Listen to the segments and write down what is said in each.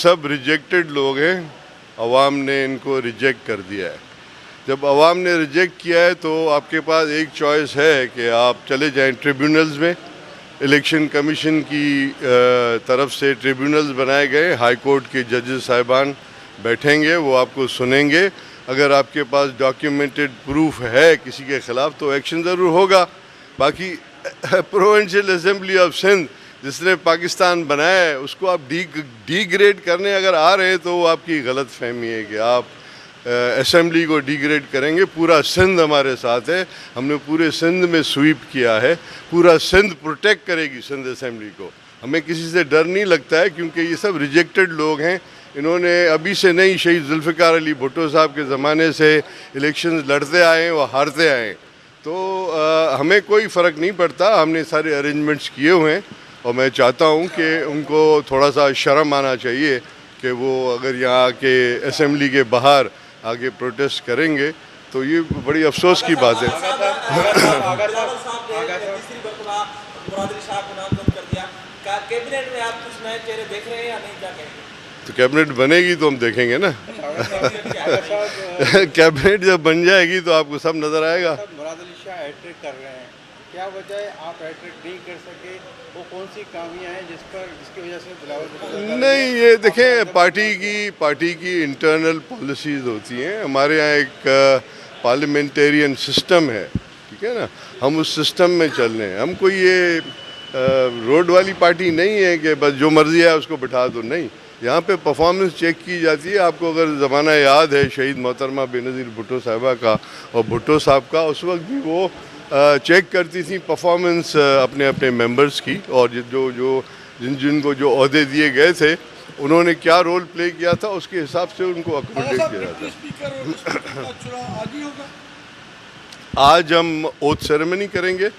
سب rejected لوگ ہیں، عوام نے ان کو ریجیکٹ کر دیا ہے۔ جب عوام نے ریجیکٹ کیا ہے تو آپ کے پاس ایک چوائس ہے کہ آپ چلے جائیں ٹریبیونلز میں۔ الیکشن کمیشن کی طرف سے ٹریبیونلز بنائے گئے، ہائی کورٹ کے ججز صاحبان بیٹھیں گے، وہ آپ کو سنیں گے۔ اگر آپ کے پاس ڈاکیومنٹڈ پروف ہے کسی کے خلاف تو ایکشن ضرور ہوگا۔ باقی پروونشل اسمبلی آف سندھ جس نے پاکستان بنایا ہے اس کو آپ ڈی گریڈ کرنے اگر آ رہے ہیں تو وہ آپ کی غلط فہمی ہے کہ آپ اسمبلی کو ڈی گریڈ کریں گے۔ پورا سندھ ہمارے ساتھ ہے، ہم نے پورے سندھ میں سویپ کیا ہے، پورا سندھ پروٹیکٹ کرے گی سندھ اسمبلی کو۔ ہمیں کسی سے ڈر نہیں لگتا ہے کیونکہ یہ سب ریجیکٹڈ لوگ ہیں۔ انہوں نے ابھی سے نہیں، شہید ذوالفقار علی بھٹو صاحب کے زمانے سے الیکشنز لڑتے آئے ہیں، وہ ہارتے آئے ہیں، تو ہمیں کوئی فرق نہیں پڑتا۔ ہم نے سارے ارینجمنٹس کیے ہوئے ہیں اور میں چاہتا ہوں کہ ان کو تھوڑا سا شرم آنا چاہیے کہ وہ اگر یہاں کے اسمبلی کے باہر آگے پروٹیسٹ کریں گے تو یہ بڑی افسوس کی بات ہے۔ تو کیبنٹ بنے گی تو ہم دیکھیں گے نا۔ کیبنٹ جب بن جائے گی تو آپ کو سب نظر آئے گا۔ مراد علی شاہ ہیٹرک کر رہے ہیں، کیا وجہ ہے آپ ہیٹرک نہیں کر سکے؟ وہ کون سی کامیاں ہیں جس کی وجہ سے بلاول بھٹو؟ نہیں، یہ دیکھیں پارٹی کی انٹرنل پالیسیز ہوتی ہیں۔ ہمارے یہاں ایک پارلیمنٹیرین سسٹم ہے، ٹھیک ہے نا، ہم اس سسٹم میں چل رہے ہیں۔ ہم کوئی یہ روڈ والی پارٹی نہیں ہے کہ بس جو مرضی ہے اس کو بٹھا دو، نہیں۔ یہاں پہ پرفارمنس چیک کی جاتی ہے۔ آپ کو اگر زمانہ یاد ہے شہید محترمہ بے نظیر بھٹو صاحبہ کا اور بھٹو صاحب کا، اس وقت بھی وہ چیک کرتی تھی پرفارمنس اپنے اپنے ممبرز کی، اور جن کو جو عہدے دیے گئے تھے انہوں نے کیا رول پلے کیا تھا اس کے حساب سے ان کو اکوموڈیٹ کیا جاتا ہے۔ آج ہم اوتھ سیریمنی کریں گے۔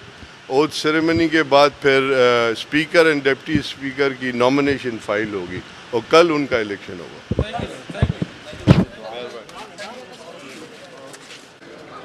اوتھ سیریمنی کے بعد پھر اسپیکر اینڈ ڈپٹی اسپیکر کی نامینیشن فائل ہوگی اور کل ان کا الیکشن ہوگا۔